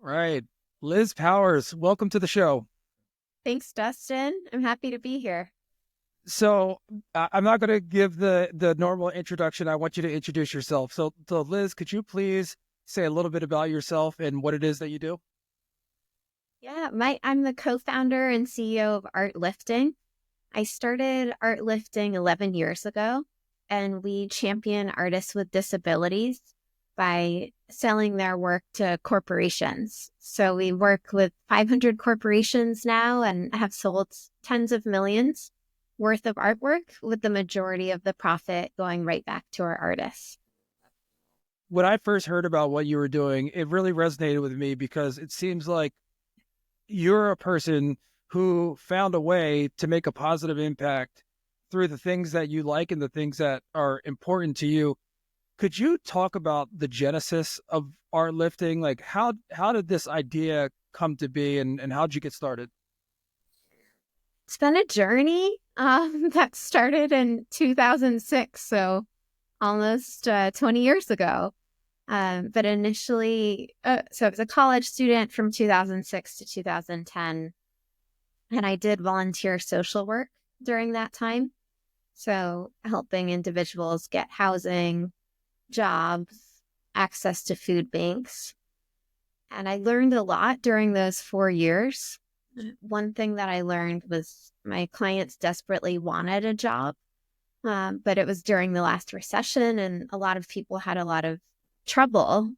Right. Liz Powers, welcome to the show. Thanks, Dustin. I'm happy to be here. So I'm not going to give the normal introduction. I want you to introduce yourself. So Liz, could you please say a little bit about yourself and what it is that you do? I'm the co-founder and CEO of ArtLifting. I started ArtLifting 11 years ago, and we champion artists with disabilities by selling their work to corporations. So we work with 500 corporations now and have sold tens of millions worth of artwork, with the majority of the profit going right back to our artists. When I first heard about what you were doing, it really resonated with me because it seems like you're a person who found a way to make a positive impact through the things that you like and the things that are important to you. Could you talk about the genesis of art lifting? Like how did this idea come to be and how'd you get started? It's been a journey that started in 2006, so almost 20 years ago. But initially, so I was a college student from 2006 to 2010, and I did volunteer social work during that time. So helping individuals get housing, jobs, access to food banks. And I learned a lot during those 4 years. One thing that I learned was my clients desperately wanted a job, but it was during the last recession, and a lot of people had a lot of trouble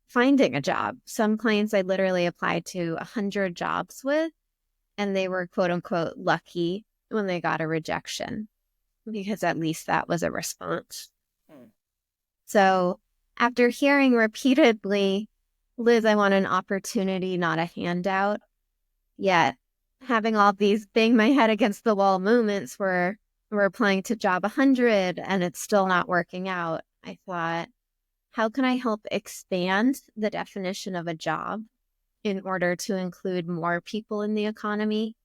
finding a job. Some clients I literally applied to 100 jobs with, and they were quote unquote lucky when they got a rejection, because at least that was a response. So after hearing repeatedly, Liz, I want an opportunity, not a handout, yet having all these bang my head against the wall moments where we're applying to job 100 and it's still not working out, I thought, how can I help expand the definition of a job in order to include more people in the economy?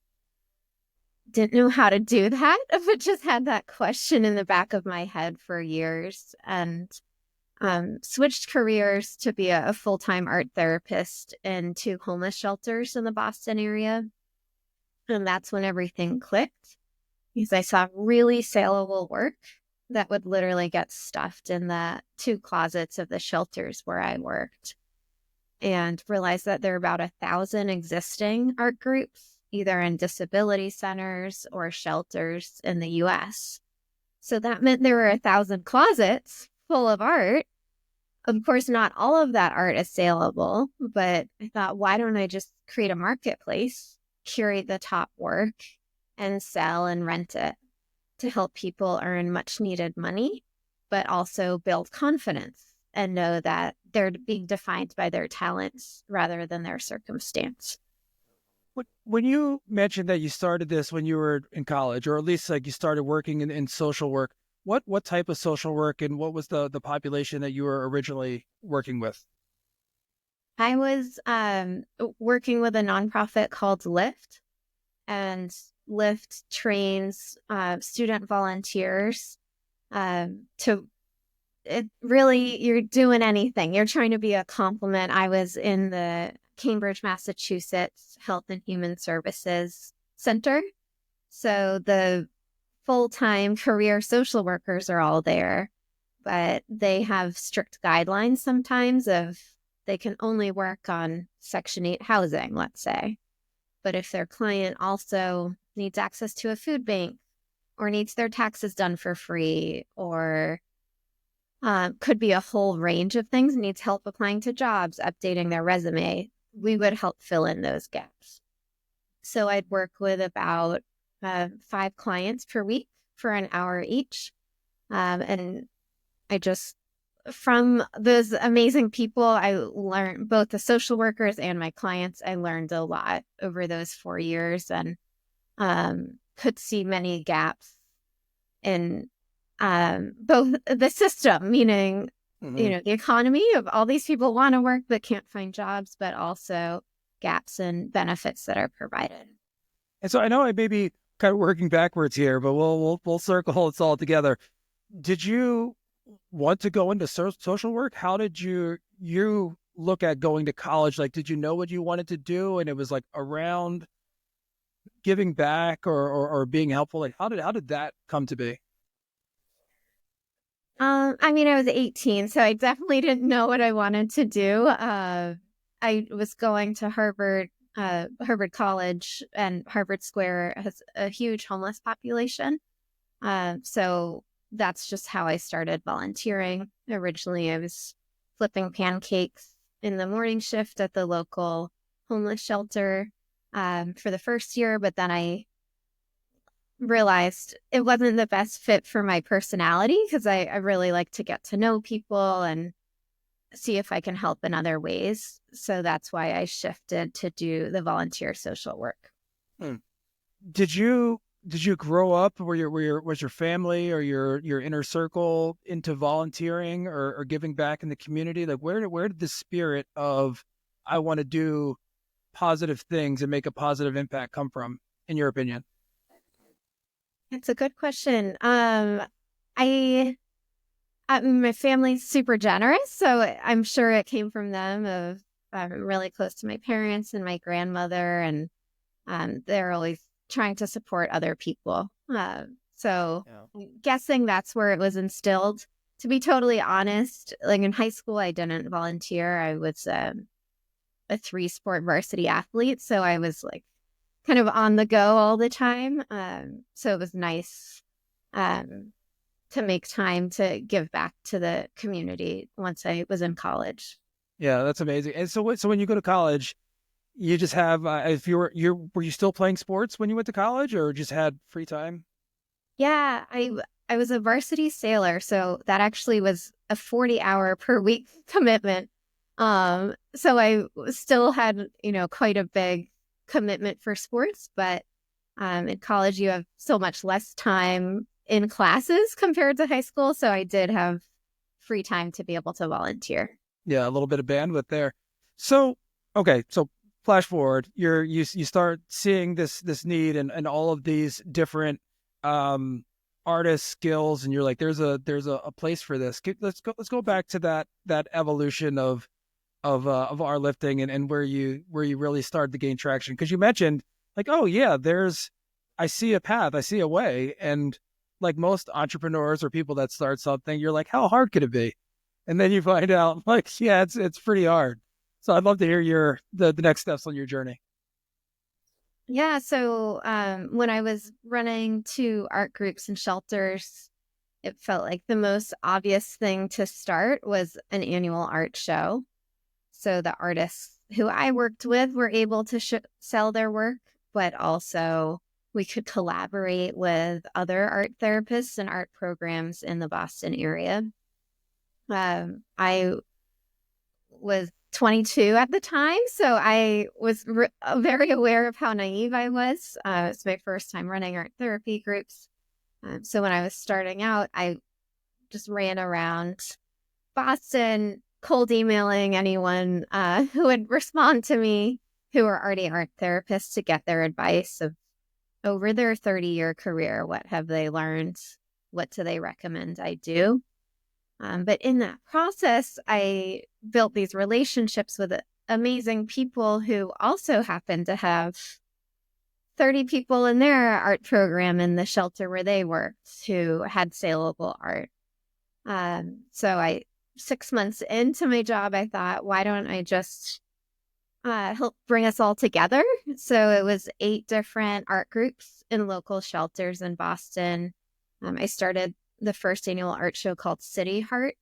Didn't know how to do that, but just had that question in the back of my head for years, and switched careers to be a full-time art therapist in 2 homeless shelters in the Boston area. And that's when everything clicked, because I saw really saleable work that would literally get stuffed in the 2 closets of the shelters where I worked, and realized that there are about 1,000 existing art groups, either in disability centers or shelters in the US. So that meant there were 1,000 closets full of art. Of course, not all of that art is saleable, but I thought, why don't I just create a marketplace, curate the top work, and sell and rent it to help people earn much needed money, but also build confidence and know that they're being defined by their talents rather than their circumstance. When you mentioned that you started this when you were in college, or at least like you started working in social work, what type of social work and what was the population that you were originally working with? I was working with a nonprofit called Lift, and Lift trains student volunteers to it really, you're doing anything. You're trying to be a complement. I was in the Cambridge, Massachusetts Health and Human Services Center. So the full-time career social workers are all there, but they have strict guidelines sometimes of they can only work on Section 8 housing, let's say. But if their client also needs access to a food bank or needs their taxes done for free, or could be a whole range of things, needs help applying to jobs, updating their resume, we would help fill in those gaps. So I'd work with about 5 clients per week for an hour each. And I just, from those amazing people, I learned, both the social workers and my clients, I learned a lot over those 4 years, and could see many gaps in both the system, meaning, Mm-hmm. the economy of all these people want to work but can't find jobs, but also gaps in benefits that are provided. And so I know I may be kind of working backwards here, but we'll circle it's all together. Did you want to go into social work? How did you look at going to college? Like, did you know what you wanted to do, and it was like around giving back or being helpful? Like, how did that come to be? I mean, I was 18, so I definitely didn't know what I wanted to do. I was going to Harvard College, and Harvard Square has a huge homeless population. So that's just how I started volunteering. Originally, I was flipping pancakes in the morning shift at the local homeless shelter for the first year, but then I realized it wasn't the best fit for my personality because I really like to get to know people and see if I can help in other ways. So that's why I shifted to do the volunteer social work. Hmm. Did you grow up was your family or your inner circle into volunteering or giving back in the community? Like, where did the spirit of I want to do positive things and make a positive impact come from, in your opinion? It's a good question. I my family's super generous, so I'm sure it came from them. Of I'm really close to my parents and my grandmother, and they're always trying to support other people. So Yeah. I'm guessing that's where it was instilled. To be totally honest, like in high school, I didn't volunteer. I was a three-sport varsity athlete, so I was like kind of on the go all the time. So it was nice um, to make time to give back to the community once I was in college. Yeah, that's amazing. And so when you go to college, you just have if were you still playing sports when you went to college, or just had free time? Yeah, I was a varsity sailor, so that actually was a 40-hour per week commitment. So I still had, quite a big commitment for sports, but in college you have so much less time in classes compared to high school, so I did have free time to be able to volunteer. Yeah, a little bit of bandwidth there. So, okay, so flash forward, you start seeing this need and all of these different um artist skills, and you're like, there's a place for this. Let's go back to that evolution of our lifting and where you really started to gain traction. Because you mentioned like, oh yeah, I see a path, I see a way, and like most entrepreneurs or people that start something, you're like, how hard could it be? And then you find out like, yeah, it's pretty hard. So I'd love to hear the next steps on your journey. Yeah, so when I was running two art groups and shelters, it felt like the most obvious thing to start was an annual art show. So the artists who I worked with were able to sell their work, but also we could collaborate with other art therapists and art programs in the Boston area. I was 22 at the time, so I was very aware of how naive I was. It's my first time running art therapy groups. So when I was starting out, I just ran around Boston, cold emailing anyone who would respond to me who were already art therapists to get their advice of over their 30-year career. What have they learned? What do they recommend I do? But in that process, I built these relationships with amazing people who also happened to have 30 people in their art program in the shelter where they worked who had saleable art. So 6 months into my job, I thought, why don't I just help bring us all together? So it was 8 different art groups in local shelters in Boston. I started the first annual art show called City Heart.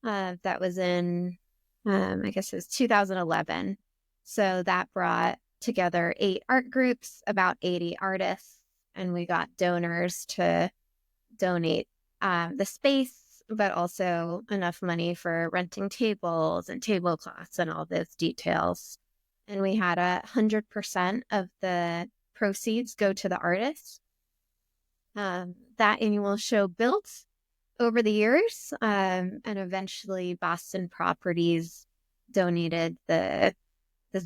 That was in, I guess it was 2011. So that brought together 8 art groups, about 80 artists, and we got donors to donate the space, but also enough money for renting tables and tablecloths and all those details. And we had 100% of the proceeds go to the artists. That annual show built over the years, and eventually Boston Properties donated this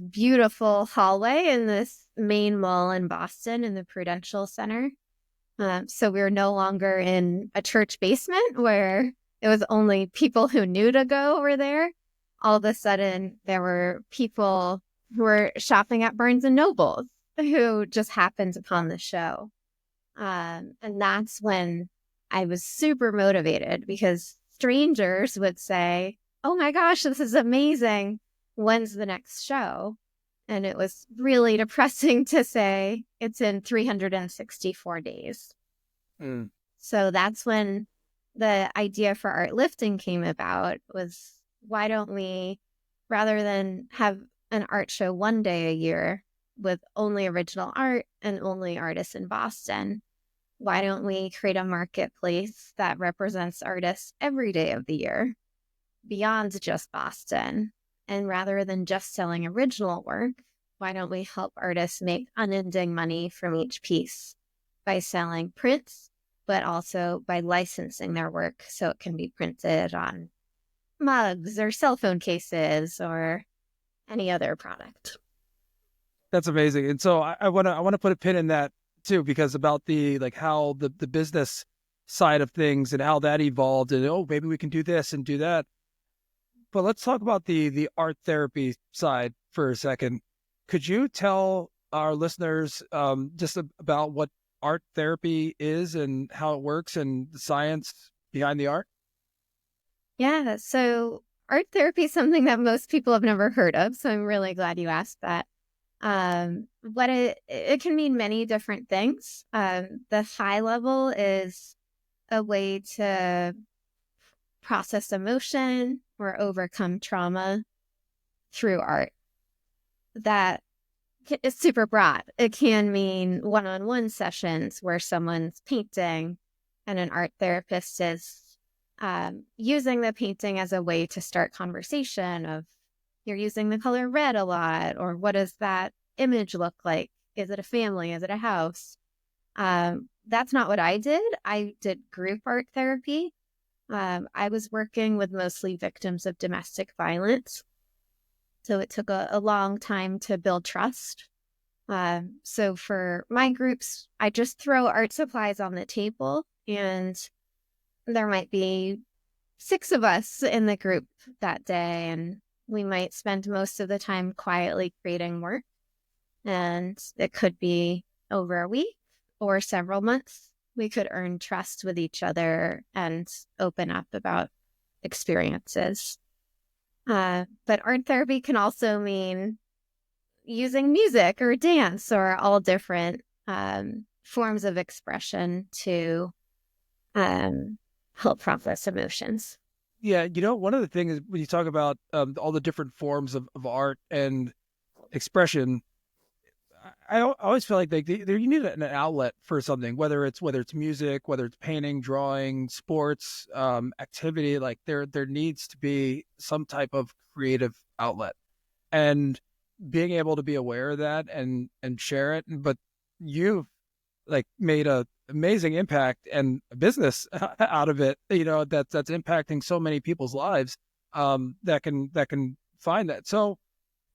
beautiful hallway in this main mall in Boston in the Prudential Center. So we were no longer in a church basement where it was only people who knew to go over there. all of a sudden there were people who were shopping at Barnes and Nobles who just happened upon the show. And that's when I was super motivated, because strangers would say, "Oh my gosh, this is amazing. When's the next show?" And it was really depressing to say it's in 364 days. Mm. So that's when the idea for ArtLifting came about, was why don't we, rather than have an art show one day a year with only original art and only artists in Boston, why don't we create a marketplace that represents artists every day of the year beyond just Boston? And rather than just selling original work, why don't we help artists make unending money from each piece by selling prints, but also by licensing their work so it can be printed on mugs or cell phone cases or any other product. That's amazing. And so I want to put a pin in that too, because about the like how the business side of things and how that evolved, and oh, maybe we can do this and do that. But let's talk about the art therapy side for a second. Could you tell our listeners just about what art therapy is and how it works and the science behind the art? Yeah, so art therapy is something that most people have never heard of. So I'm really glad you asked that. What it can mean many different things. The high level is a way to process emotion or overcome trauma through art. That is super broad. It can mean one-on-one sessions where someone's painting and an art therapist is using the painting as a way to start conversation of, you're using the color red a lot, or what does that image look like? Is it a family? Is it a house? That's not what I did. I did group art therapy. I was working with mostly victims of domestic violence. So it took a long time to build trust. So for my groups, I just throw art supplies on the table, and there might be 6 of us in the group that day, and we might spend most of the time quietly creating work. And it could be over a week or several months. We could earn trust with each other and open up about experiences. But art therapy can also mean using music or dance or all different forms of expression to help process emotions. Yeah, one of the things when you talk about all the different forms of art and expression, I always feel like you need an outlet for something, whether it's music, whether it's painting, drawing, sports, activity. Like there needs to be some type of creative outlet, and being able to be aware of that and share it. But you've like made a amazing impact and a business out of it. That's impacting so many people's lives. That can find that. So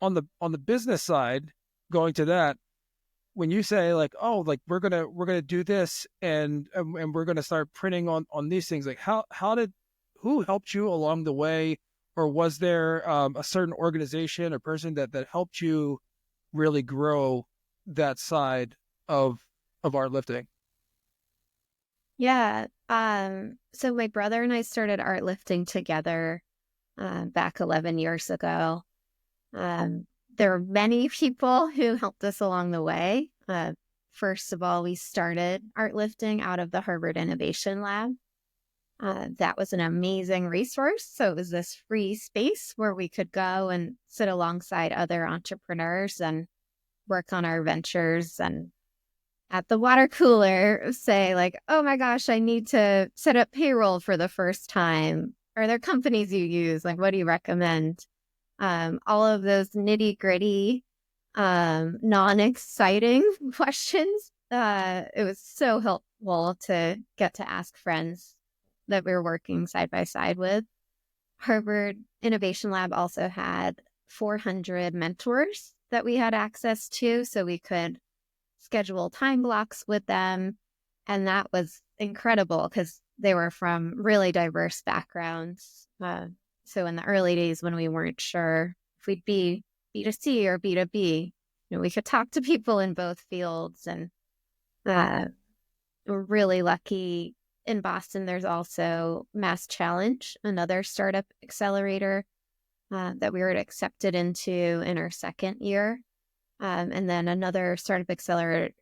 on the business side, going to that, when you say like, oh, like we're gonna do this and we're gonna start printing on these things, like who helped you along the way, or was there a certain organization or person that helped you really grow that side of art lifting? Yeah. So my brother and I started art lifting together back 11 years ago. There are many people who helped us along the way. First of all, we started art lifting out of the Harvard Innovation Lab. That was an amazing resource. So it was this free space where we could go and sit alongside other entrepreneurs and work on our ventures, and at the water cooler say like, oh my gosh, I need to set up payroll for the first time. Are there companies you use? Like, what do you recommend? All of those nitty gritty, non-exciting questions. It was so helpful to get to ask friends that we were working side by side with. Harvard Innovation Lab also had 400 mentors that we had access to, so we could schedule time blocks with them. And that was incredible because they were from really diverse backgrounds. So in the early days when we weren't sure if we'd be B2C or B2B, we could talk to people in both fields. And we're really lucky in Boston. There's also Mass Challenge, another startup accelerator that we were accepted into in our second year. And then another startup accelerator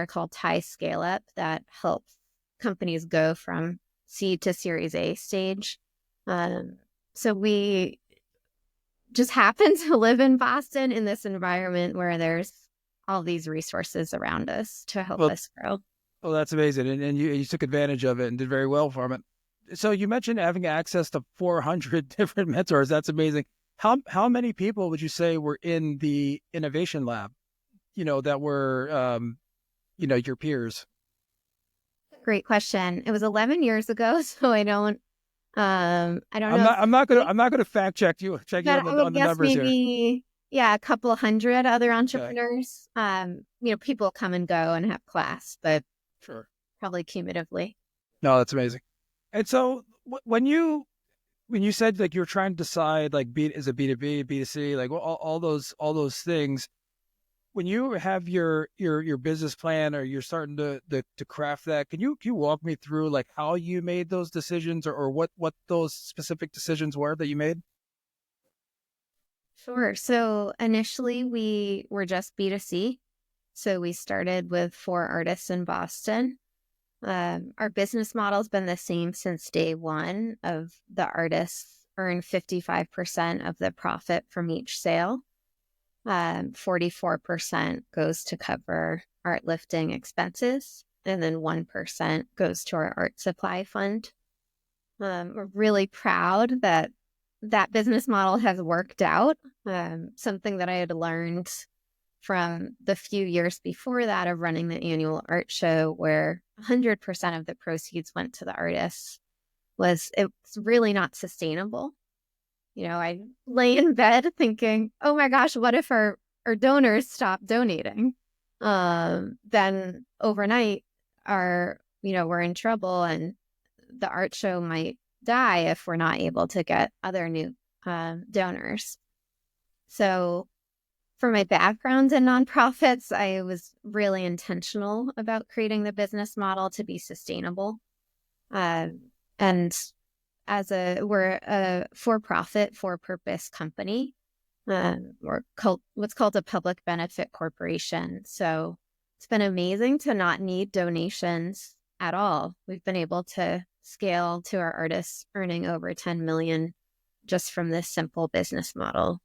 called Thai Scale Up that helps companies go from seed to Series A stage. So we just happen to live in Boston in this environment where there's all these resources around us to help Well, us grow. well, that's amazing. And you took advantage of it and did very well from it. So you mentioned having access to 400 different mentors. That's amazing. How many people would you say were in the innovation lab, that were, your peers? Great question. It was 11 years ago, so I don't I'm know not, I'm not going to, exactly, I'm not going to check you but I on would the guess numbers here. maybe, yeah, a couple hundred other Okay. entrepreneurs. People come and go and have class, but Sure. probably cumulatively. No, that's amazing. And so when you said like you were trying to decide like is it B2B, B2C, like all those things, when you have your business plan or you're starting to craft that, can you walk me through like how you made those decisions or what those specific decisions were that you made? Sure. So initially we were just B2C. So we started with 4 artists in Boston. Our business model's been the same since day one. Of the artists earn 55% of the profit from each sale. 44% goes to cover art lifting expenses, and then 1% goes to our art supply fund. We're really proud that that business model has worked out. Something that I had learned from the few years before that of running the annual art show, where 100% of the proceeds went to the artists, was it's really not sustainable. I lay in bed thinking, oh my gosh, what if our donors stop donating? Then overnight, we're in trouble, and the art show might die if we're not able to get other new donors. So for my background in nonprofits, I was really intentional about creating the business model to be sustainable. And we're a for-profit, for-purpose company. What's called a public benefit corporation. So it's been amazing to not need donations at all. We've been able to scale to our artists earning over 10 million just from this simple business model.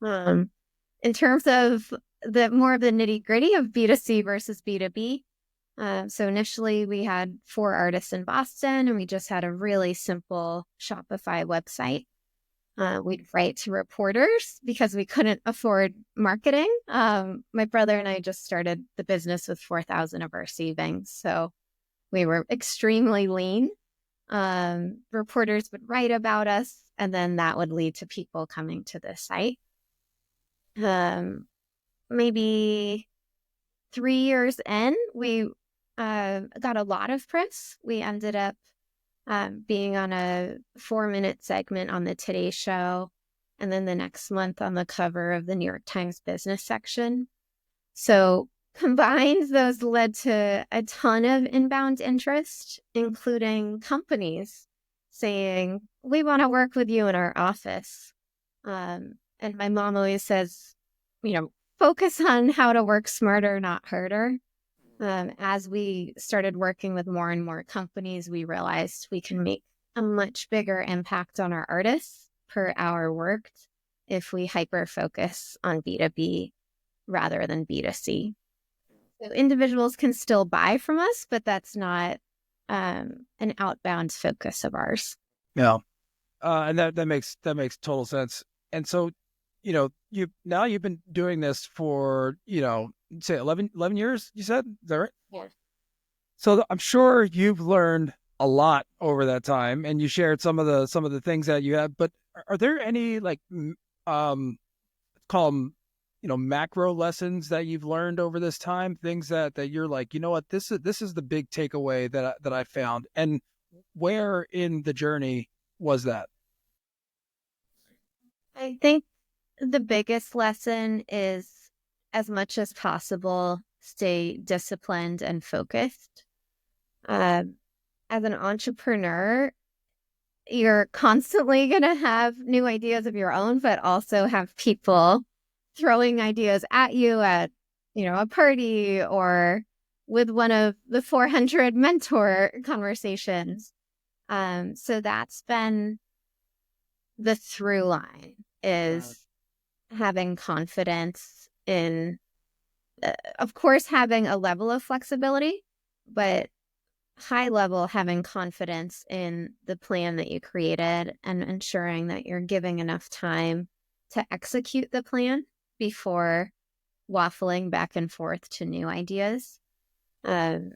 In terms of the more of the nitty-gritty of B2C versus B2B, so initially we had 4 artists in Boston, and we just had a really simple Shopify website. We'd write to reporters because we couldn't afford marketing. My brother and I just started the business with 4,000 of our savings, so we were extremely lean. Reporters would write about us, and then that would lead to people coming to the site. Maybe 3 years in, we got a lot of press. We ended up being on a 4-minute segment on the Today Show, and then the next month on the cover of the New York Times business section. So combined, those led to a ton of inbound interest, including companies saying, we want to work with you in our office. And my mom always says, focus on how to work smarter, not harder. As we started working with more and more companies, we realized we can make a much bigger impact on our artists per hour worked if we hyper-focus on B2B rather than B2C. So individuals can still buy from us, but that's not an outbound focus of ours. Yeah. And that makes total sense. And so, you've been doing this for, say 11 years, you said? Is that right? Yeah. So I'm sure you've learned a lot over that time, and you shared some of the things that you have, but are there any like, call them, macro lessons that you've learned over this time, things that you're like, what, this is the big takeaway that I found, and where in the journey was that? I think the biggest lesson is, as much as possible, stay disciplined and focused. As an entrepreneur, you're constantly going to have new ideas of your own, but also have people throwing ideas at you at, a party or with one of the 400 mentor conversations. So that's been the through line, is having confidence in, of course, having a level of flexibility, but high level having confidence in the plan that you created and ensuring that you're giving enough time to execute the plan before waffling back and forth to new ideas. I've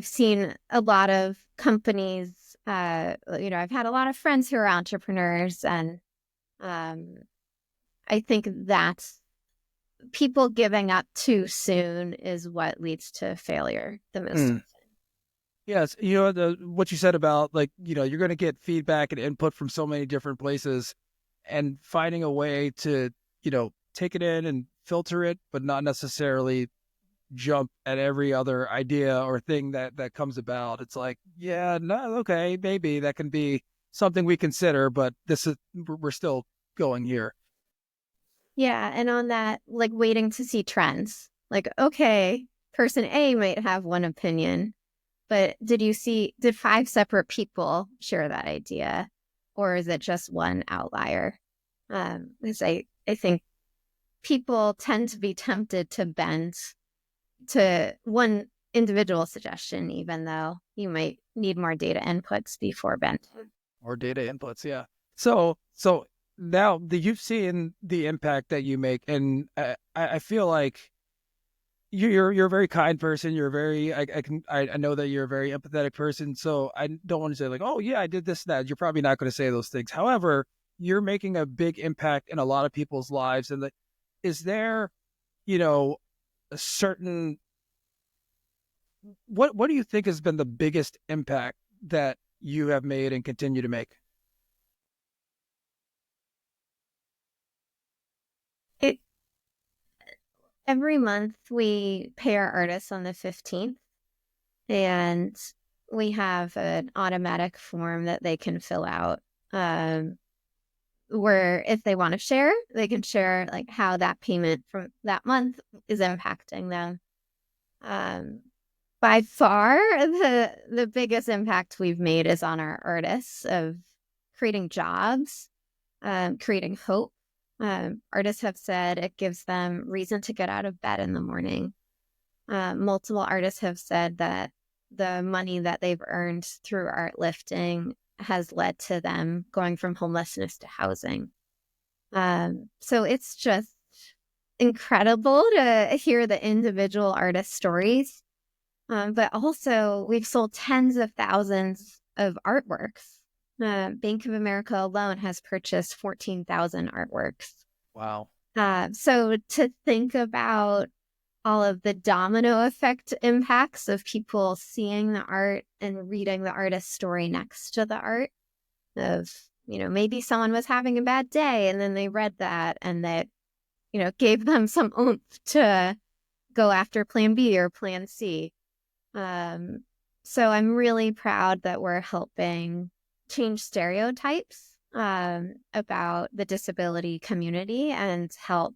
seen a lot of companies, I've had a lot of friends who are entrepreneurs, and I think that's people giving up too soon is what leads to failure the most often. Yes, what you said about, like, you're going to get feedback and input from so many different places, and finding a way to, take it in and filter it, but not necessarily jump at every other idea or thing that comes about. It's like, yeah, no, okay, maybe that can be something we consider, but we're still going here. Yeah, and on that, like, waiting to see trends. Like, okay, person A might have one opinion, but did 5 separate people share that idea? Or is it just one outlier? Because I think people tend to be tempted to bend to one individual suggestion, even though you might need more data inputs before bending. Or data inputs, yeah. So now that you've seen the impact that you make, and I feel like you're a very kind person. You're very, I know that you're a very empathetic person. So I don't want to say like, oh yeah, I did this, that. You're probably not going to say those things. However, you're making a big impact in a lot of people's lives. And is there, a certain, what do you think has been the biggest impact that you have made and continue to make? It Every month we pay our artists on the 15th, and we have an automatic form that they can fill out, where if they want to share, they can share like how that payment from that month is impacting them. By far, the biggest impact we've made is on our artists, of creating jobs, creating hope. Artists have said it gives them reason to get out of bed in the morning. Multiple artists have said that the money that they've earned through ArtLifting has led to them going from homelessness to housing. So it's just incredible to hear the individual artist stories. But also, we've sold tens of thousands of artworks. Bank of America alone has purchased 14,000 artworks. Wow. So to think about all of the domino effect impacts of people seeing the art and reading the artist's story next to the art, of, maybe someone was having a bad day and then they read that, and that, gave them some oomph to go after plan B or plan C. So I'm really proud that we're helping change stereotypes about the disability community and help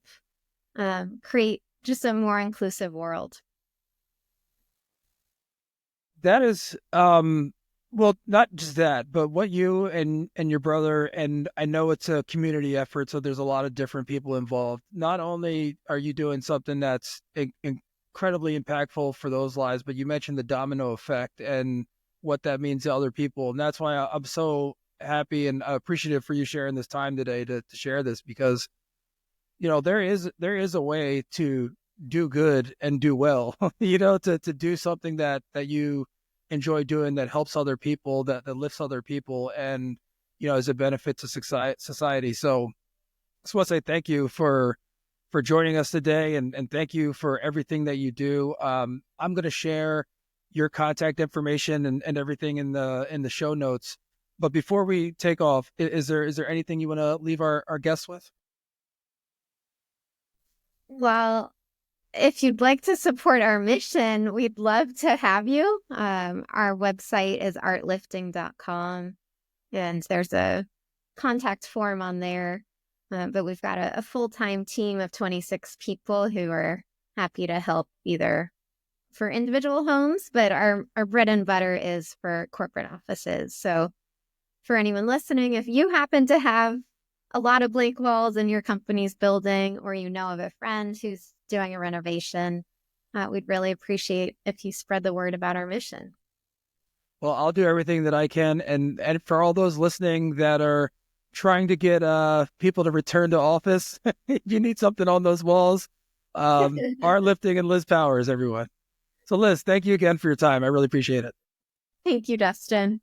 create just a more inclusive world. That is, well, not just that, but what you and your brother, and I know it's a community effort, so there's a lot of different people involved. Not only are you doing something that's incredibly impactful for those lives, but you mentioned the domino effect and what that means to other people. And that's why I'm so happy and appreciative for you sharing this time today to share this, because, there is a way to do good and do well, to do something that you enjoy doing, that helps other people, that lifts other people, and, is a benefit to society. So I just want to say thank you for joining us today, and thank you for everything that you do. I'm going to share your contact information and everything in the show notes. But before we take off, is there anything you want to leave our guests with? Well, if you'd like to support our mission, we'd love to have you. Our website is artlifting.com, and there's a contact form on there. But we've got a full-time team of 26 people who are happy to help either for individual homes, but our bread and butter is for corporate offices. So for anyone listening, if you happen to have a lot of blank walls in your company's building, or you know of a friend who's doing a renovation, we'd really appreciate if you spread the word about our mission. Well, I'll do everything that I can. And for all those listening that are trying to get people to return to office, if you need something on those walls, Art Lifting and Liz Powers, everyone. So Liz, thank you again for your time. I really appreciate it. Thank you, Dustin.